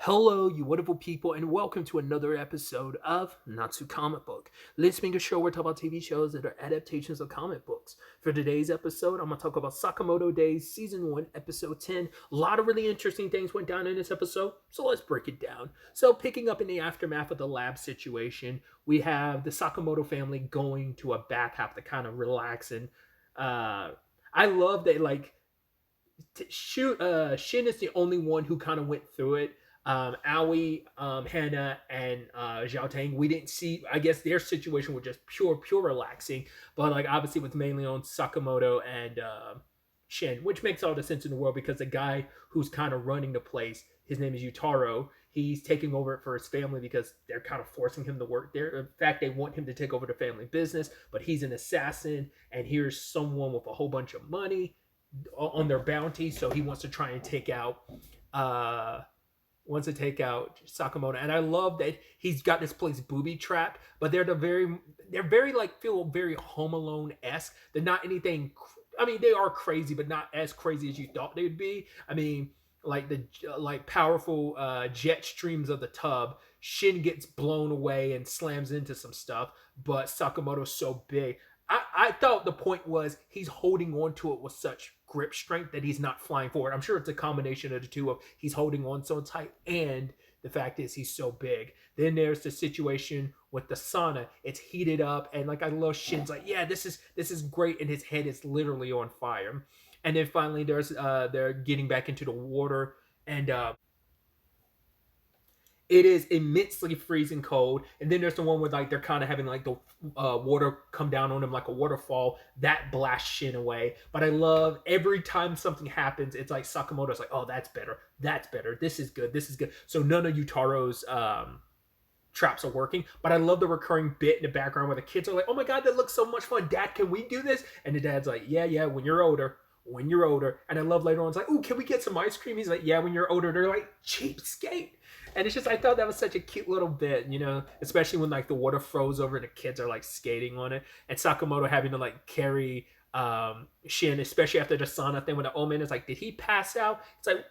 Hello, you wonderful people, and welcome to another episode of Natsu Comic Book. Let's make a show where we talk about TV shows that are adaptations of comic books. For today's episode, I'm going to talk about Sakamoto Days, Season 1, Episode 10. A lot of really interesting things went down in this episode, so let's break it down. So, picking up in the aftermath of the lab situation, we have the Sakamoto family going to a bathhouse to kind of relax. And I love that, Shin is the only one who kind of went through it. Aoi, Hannah, and Zhao Tang, we didn't see. I guess their situation was just pure relaxing. But like obviously, with mainly on Sakamoto and Shin, which makes all the sense in the world because the guy who's kind of running the place, his name is Yutaro. He's taking over it for his family because they're kind of forcing him to work there. In fact, they want him to take over the family business, but he's an assassin, and here's someone with a whole bunch of money on their bounty, so he wants to try and take out Sakamoto. And I love that he's got this place booby trapped, but they're very like feel very Home Alone-esque. They're not anything, I mean, they are crazy, but not as crazy as you thought they'd be. I mean, like the powerful jet streams of the tub, Shin gets blown away and slams into some stuff, but Sakamoto's so big. I thought the point was he's holding on to it with such grip strength that he's not flying forward. I'm sure it's a combination of the two of he's holding on so tight and the fact is he's so big. Then there's the situation with the sauna. It's heated up and like I love Shin's like, yeah, this is great, and his head is literally on fire. And then finally there's they're getting back into the water, and it is immensely freezing cold. And then there's the one where like they're kind of having like the water come down on them like a waterfall that blasts Shin away. But I love every time something happens, it's like Sakamoto's like, oh, that's better, this is good. So none of Utaro's traps are working, but I love the recurring bit in the background where the kids are like, oh my god, that looks so much fun, Dad, can we do this? And the dad's like, yeah, when you're older. And I love later on, it's like, oh, can we get some ice cream? He's like, yeah, when you're older. They're like, cheapskate. And it's just, I thought that was such a cute little bit, especially when like the water froze over and the kids are like skating on it, and Sakamoto having to like carry Shin, especially after the sauna thing when the old man is like, did he pass out? It's like,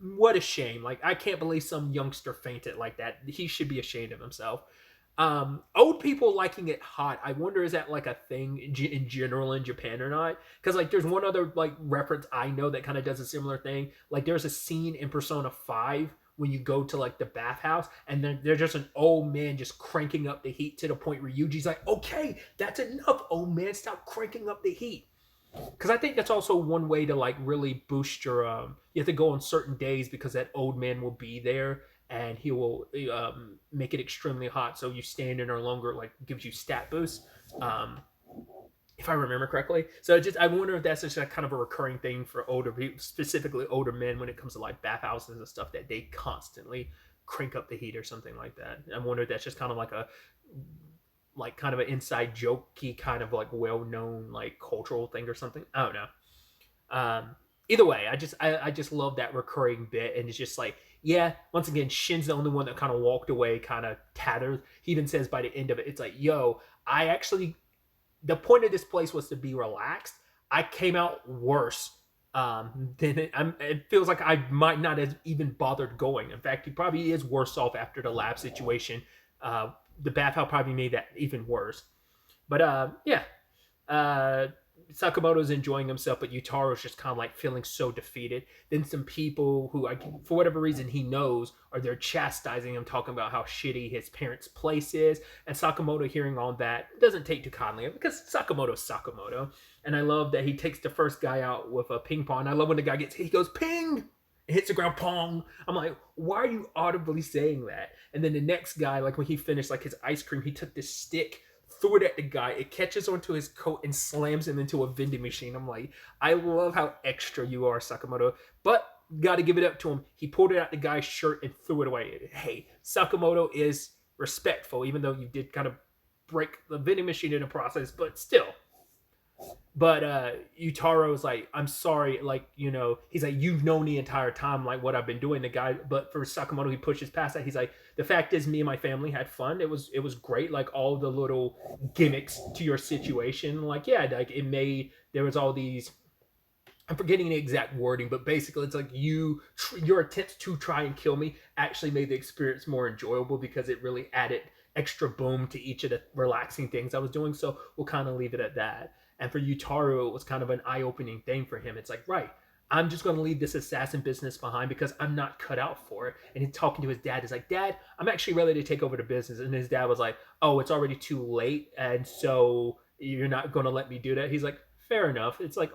what a shame. Like, I can't believe some youngster fainted like that. He should be ashamed of himself. Old people liking it hot, I wonder, is that like a thing in general in Japan or not? Because like there's one other like reference I know that kind of does a similar thing. Like there's a scene in Persona 5 when you go to like the bathhouse, and then there's just an old man just cranking up the heat to the point where Yuji's like, okay, that's enough, old man, stop cranking up the heat. Because I think that's also one way to like really boost your you have to go on certain days because that old man will be there and he will make it extremely hot, so you stand in or longer, like gives you stat boost, if I remember correctly. So I wonder if that's just a kind of a recurring thing for older people, specifically older men, when it comes to like bathhouses and stuff, that they constantly crank up the heat or something like that. I wonder if that's just kind of like a kind of an inside jokey kind of like well-known like cultural thing or something. I don't know. Either way, I just love that recurring bit, and it's just like, yeah, once again, Shin's the only one that kind of walked away kind of tattered. He even says by the end of it, it's like, yo, the point of this place was to be relaxed. I came out worse than it feels like I might not have even bothered going. In fact, he probably is worse off after the lab situation. The bathhouse probably made that even worse. But yeah. Sakamoto's enjoying himself, but Utaro's just kind of like feeling so defeated. Then some people who, for whatever reason, he knows are there chastising him, talking about how shitty his parents' place is. And Sakamoto, hearing all that, doesn't take too kindly because Sakamoto's Sakamoto. And I love that he takes the first guy out with a ping pong. I love when the guy gets hit, he goes ping, it hits the ground, pong. I'm like, why are you audibly saying that? And then the next guy, like when he finished like his ice cream, he took this stick, threw it at the guy, it catches onto his coat and slams him into a vending machine. I'm like, I love how extra you are, Sakamoto. But got to give it up to him. He pulled it out the guy's shirt and threw it away. Hey, Sakamoto is respectful, even though you did kind of break the vending machine in the process, but still. But Utaro's like, I'm sorry, like, he's like, you've known the entire time like what I've been doing. The guy, but for Sakamoto, he pushes past that. He's like, the fact is, me and my family had fun. It was great, like all the little gimmicks to your situation. Like, yeah, like there was all these I'm forgetting the exact wording, but basically it's like your attempts to try and kill me actually made the experience more enjoyable because it really added extra boom to each of the relaxing things I was doing. So we'll kind of leave it at that. And for Yutaro, it was kind of an eye-opening thing for him. It's like, right, I'm just going to leave this assassin business behind because I'm not cut out for it. And he's talking to his dad. He's like, Dad, I'm actually ready to take over the business. And his dad was like, oh, it's already too late. And so you're not going to let me do that. He's like, fair enough. It's like,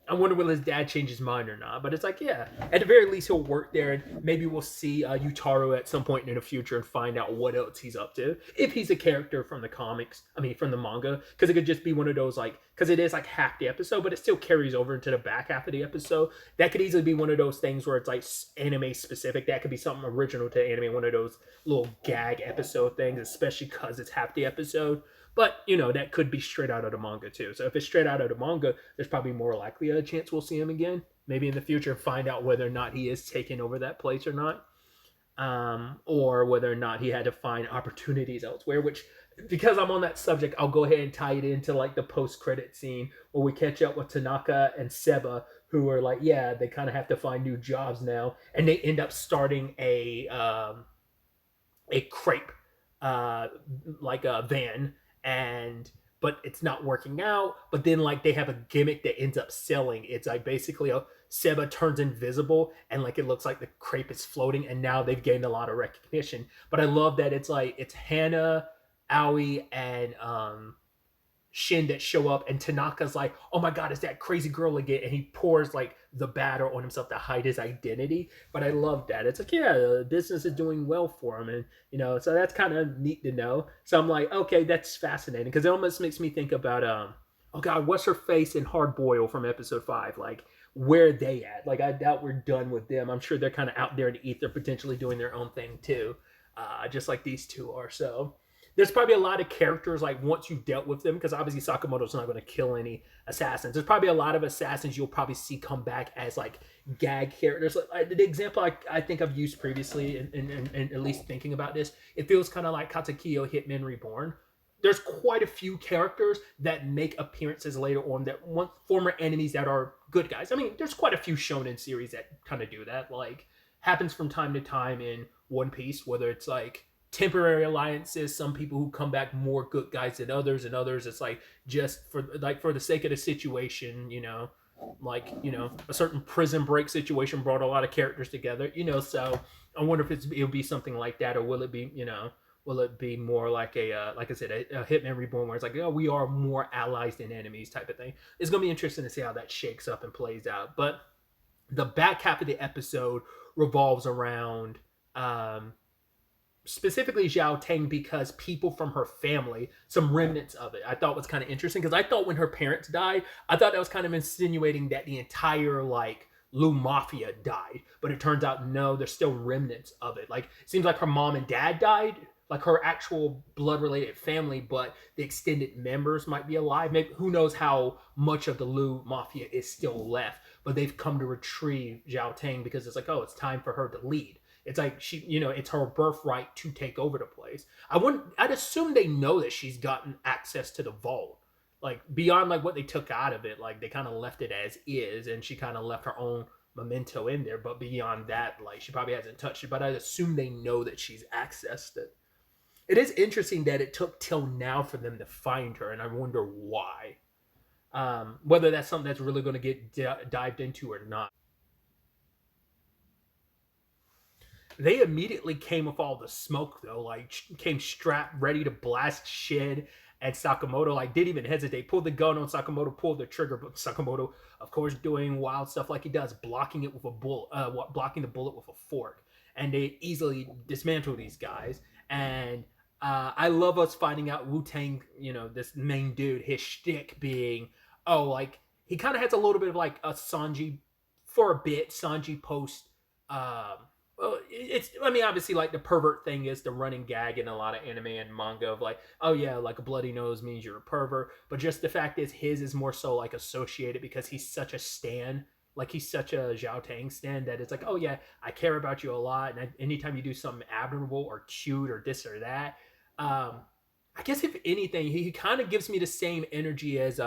I wonder will his dad change his mind or not. But it's like, yeah, at the very least, he'll work there, and maybe we'll see Utaro at some point in the future and find out what else he's up to. If he's a character from the comics, I mean, from the manga, because it could just be one of those, like, because it is like half the episode, but it still carries over into the back half of the episode. That could easily be one of those things where it's like anime specific. That could be something original to anime, one of those little gag episode things, especially because it's half the episode. But that could be straight out of the manga too. So if it's straight out of the manga, there's probably more likely a chance we'll see him again, maybe in the future, and find out whether or not he is taking over that place or not, or whether or not he had to find opportunities elsewhere. Which, because I'm on that subject, I'll go ahead and tie it into like the post-credit scene where we catch up with Tanaka and Seba, who are like, yeah, they kind of have to find new jobs now, and they end up starting a crepe, uh, like a van, and but it's not working out. But then like they have a gimmick that ends up selling. It's like basically a Seba turns invisible and like it looks like the crepe is floating, and now they've gained a lot of recognition. But I love that it's like it's Hannah, Aoi, and Shin that show up, and Tanaka's like, "Oh my god, it's that crazy girl again!" And he pours like the batter on himself to hide his identity. But I love that. It's like, yeah, the business is doing well for him, and so that's kind of neat to know. So I'm like, okay, that's fascinating because it almost makes me think about oh god, what's her face in Hard Boil from episode 5? Like, where are they at? Like, I doubt we're done with them. I'm sure they're kind of out there in the ether, potentially doing their own thing too, just like these two are. So there's probably a lot of characters like once you've dealt with them, because obviously Sakamoto's not going to kill any assassins. There's probably a lot of assassins you'll probably see come back as like gag characters. Like, the example I think I've used previously, and at least thinking about this, it feels kind of like Katakiyo Hitman Reborn. There's quite a few characters that make appearances later on that want former enemies that are good guys. I mean, there's quite a few shonen series that kind of do that. Like, happens from time to time in One Piece, whether it's like temporary alliances, some people who come back more good guys than others, and others it's like just for the sake of the situation, like a certain prison break situation brought a lot of characters together, so I wonder if it'll be something like that, or will it be will it be more like like I said, a Hitman Reborn, where it's like, oh, we are more allies than enemies type of thing. It's gonna be interesting to see how that shakes up and plays out. But the back half of the episode revolves around specifically Xiao Tang, because people from her family, some remnants of it, I thought was kind of interesting, because I thought when her parents died, I thought that was kind of insinuating that the entire like Lu Mafia died, but it turns out no, there's still remnants of it. Like, it seems like her mom and dad died, like her actual blood related family, but the extended members might be alive. Maybe, who knows how much of the Lu Mafia is still left, but they've come to retrieve Xiao Tang because it's like, oh, it's time for her to lead. It's like it's her birthright to take over the place. I'd assume they know that she's gotten access to the vault, like beyond like what they took out of it. Like, they kind of left it as is, and she kind of left her own memento in there. But beyond that, like, she probably hasn't touched it. But I'd assume they know that she's accessed it. It is interesting that it took till now for them to find her, and I wonder why. Whether that's something that's really going to get dived into or not. They immediately came with all the smoke though, like came strapped ready to blast Shin and Sakamoto. Like, didn't even hesitate, pulled the gun on Sakamoto, pulled the trigger, but Sakamoto, of course, doing wild stuff like he does, blocking it with a bullet, blocking the bullet with a fork, and they easily dismantle these guys. And I love us finding out Wu Tang, this main dude, his shtick being, oh, like he kind of has a little bit of like a Sanji for a bit, Sanji post. Well, I mean, obviously, like the pervert thing is the running gag in a lot of anime and manga of like, oh yeah, like a bloody nose means you're a pervert. But just the fact is, his is more so like associated because he's such a stan, like he's such a Xiao Tang stan, that it's like, oh yeah, I care about you a lot, and anytime you do something admirable or cute or this or that, I guess if anything, he kind of gives me the same energy as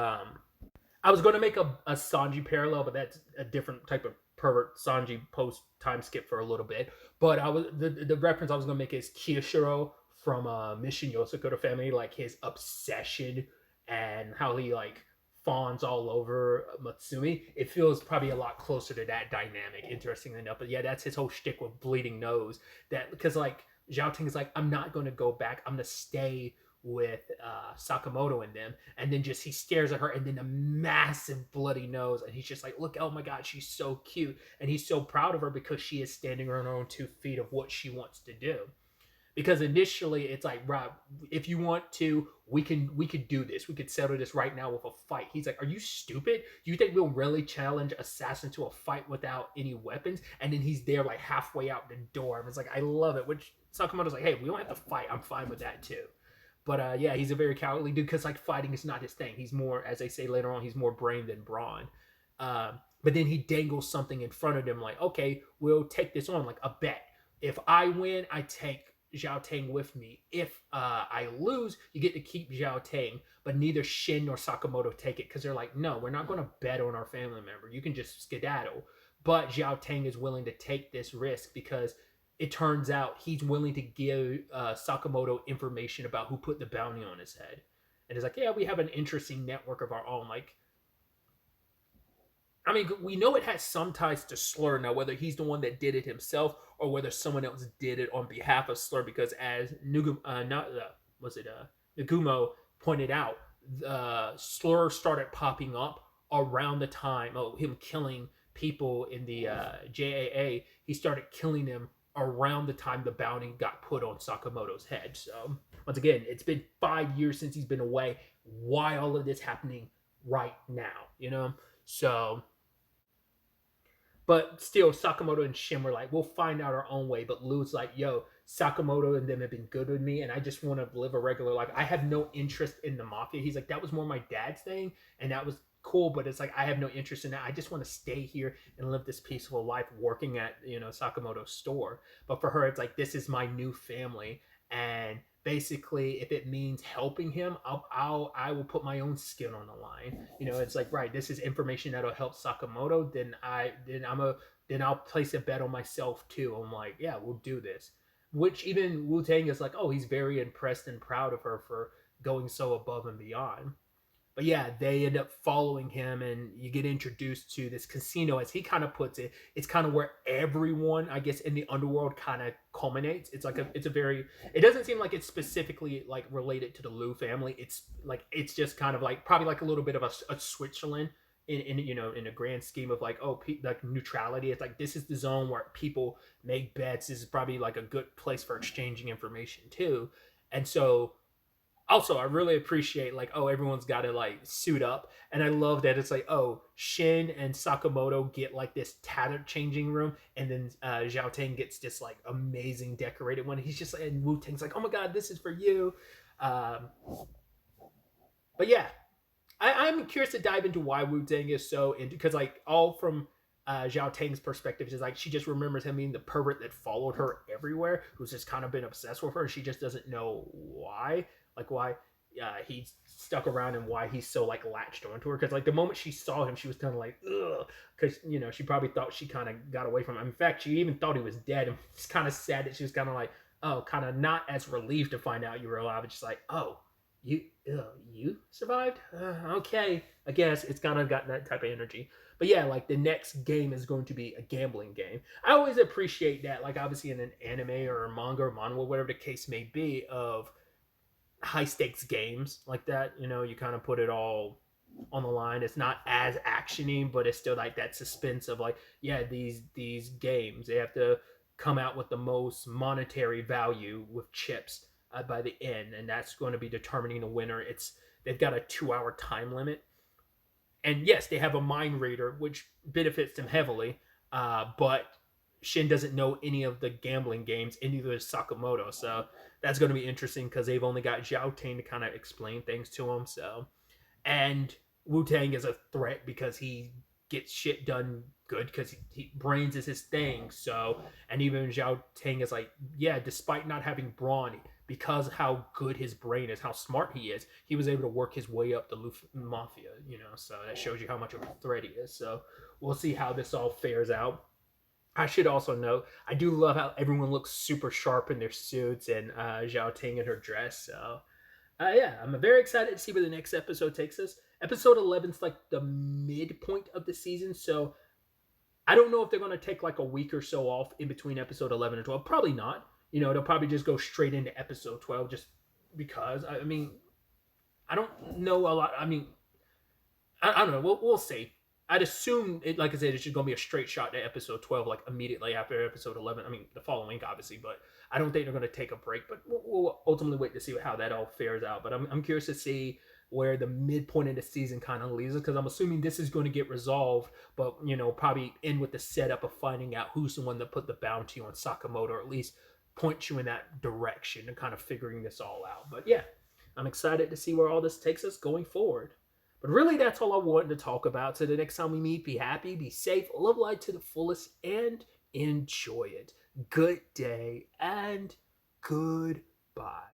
I was going to make a Sanji parallel, but that's a different type of pervert. Sanji post time skip for a little bit, but I was the reference I was going to make is Kyoshiro from Mission Yosakura Family, like his obsession and how he like fawns all over Matsumi. It feels probably a lot closer to that dynamic, interestingly enough. But yeah, that's his whole shtick with bleeding nose. That because like Zhao Ting is like, I'm not going to go back. I'm going to stay with Sakamoto and them, and then just he stares at her, and then a massive bloody nose, and he's just like, look, oh my god, she's so cute, and he's so proud of her because she is standing on her own 2 feet of what she wants to do. Because initially it's like, Rob, if you want to, we could do this, we could settle this right now with a fight. He's like, are you stupid? Do you think we'll really challenge assassin to a fight without any weapons? And then he's there like halfway out the door, and it's like, I love it. Which Sakamoto's like, hey, we don't have to fight, I'm fine with that too. But yeah, he's a very cowardly dude because like fighting is not his thing. He's more, as they say later on, he's more brain than brawn. But then he dangles something in front of them, like, okay, we'll take this on, like a bet. If I win, I take Zhao Tang with me. If I lose, you get to keep Zhao Tang. But neither Shin nor Sakamoto take it because they're like, no, we're not going to bet on our family member. You can just skedaddle. But Zhao Tang is willing to take this risk because it turns out he's willing to give Sakamoto information about who put the bounty on his head. And it's like, yeah, we have an interesting network of our own. Like, I mean, we know it has some ties to Slur now, whether he's the one that did it himself or whether someone else did it on behalf of Slur. Because as Nagumo pointed out, Slur started popping up around the time of him killing people in the JAA. He started killing them around the time the bounty got put on Sakamoto's head. So once again, it's been 5 years since he's been away. Why all of this happening right now? You know, so. But still, Sakamoto and Shin were like, we'll find out our own way. But Lou's like, yo, Sakamoto and them have been good with me, and I just want to live a regular life. I have no interest in the mafia. He's like, that was more my dad's thing, and that was cool, but it's like, I have no interest in that. I just want to stay here and live this peaceful life working at, Sakamoto's store. But for her, it's like, this is my new family, and basically if it means helping him, I will put my own skin on the line. It's like, right, this is information that'll help Sakamoto, then I'll place a bet on myself too. I'm like, yeah, we'll do this. Which even Wu Tang is like, oh, he's very impressed and proud of her for going so above and beyond. But yeah, they end up following him, and you get introduced to this casino, as he kind of puts it. It's kind of where everyone, I guess, in the underworld kind of culminates. It's like it's a very. It doesn't seem like it's specifically like related to the Liu family. It's just kind of like probably like a little bit of a Switzerland in a grand scheme of like, like neutrality. It's like, this is the zone where people make bets. This is probably like a good place for exchanging information too, and so. Also, I really appreciate like, everyone's got to like suit up, and I love that it's like, Shin and Sakamoto get like this tattered changing room, and then Zhao Tang gets this like amazing decorated one. He's just like, and Wu Tang's like, oh my god, this is for you. But yeah, I'm curious to dive into why Wu Tang is so into, because like all from Zhao Tang's perspective is like, she just remembers him being the pervert that followed her everywhere, who's just kind of been obsessed with her, and she just doesn't know why. Like why he's stuck around and why he's so like latched onto her. Because like the moment she saw him, she was kind of like, ugh, because she probably thought she kind of got away from him. In fact, she even thought he was dead, and it's kind of sad that she was kind of like, kind of not as relieved to find out you were alive. It's just like, you survived? Okay, I guess it's kind of got that type of energy. But yeah, like the next game is going to be a gambling game. I always appreciate that, like obviously in an anime or a manga or manhwa, whatever the case may be, of high stakes games like that. You kind of put it all on the line. It's not as actiony, but it's still like that suspense of like, yeah, these games, they have to come out with the most monetary value with chips by the end, and that's going to be determining the winner. They've got a 2-hour time limit, and yes, they have a mind reader, which benefits them heavily, but Shin doesn't know any of the gambling games, and neither is Sakamoto. So that's going to be interesting because they've only got Zhao Tang to kind of explain things to him. So, and Wu Tang is a threat because he gets shit done good, because he brains is his thing. So, and even Zhao Tang is like, yeah, despite not having brawn, because of how good his brain is, how smart he is, he was able to work his way up the mafia, so that shows you how much of a threat he is. So we'll see how this all fares out. I should also note, I do love how everyone looks super sharp in their suits, and Zhao Ting in her dress. So yeah, I'm very excited to see where the next episode takes us. Episode 11 is like the midpoint of the season, so I don't know if they're going to take like a week or so off in between episode 11 and 12. Probably not. They'll probably just go straight into episode 12 just because. I mean, I don't know a lot. I mean, I don't know. We'll see. I'd assume it, like I said, it's just gonna be a straight shot to episode 12, like immediately after episode 11. I mean, the following week, obviously, but I don't think they're gonna take a break. But we'll ultimately wait to see how that all fares out. But I'm curious to see where the midpoint of the season kind of leaves us, because I'm assuming this is going to get resolved, but probably end with the setup of finding out who's the one that put the bounty on Sakamoto, or at least point you in that direction and kind of figuring this all out. But yeah, I'm excited to see where all this takes us going forward. But really, that's all I wanted to talk about. So the next time we meet, be happy, be safe, live life to the fullest, and enjoy it. Good day and goodbye.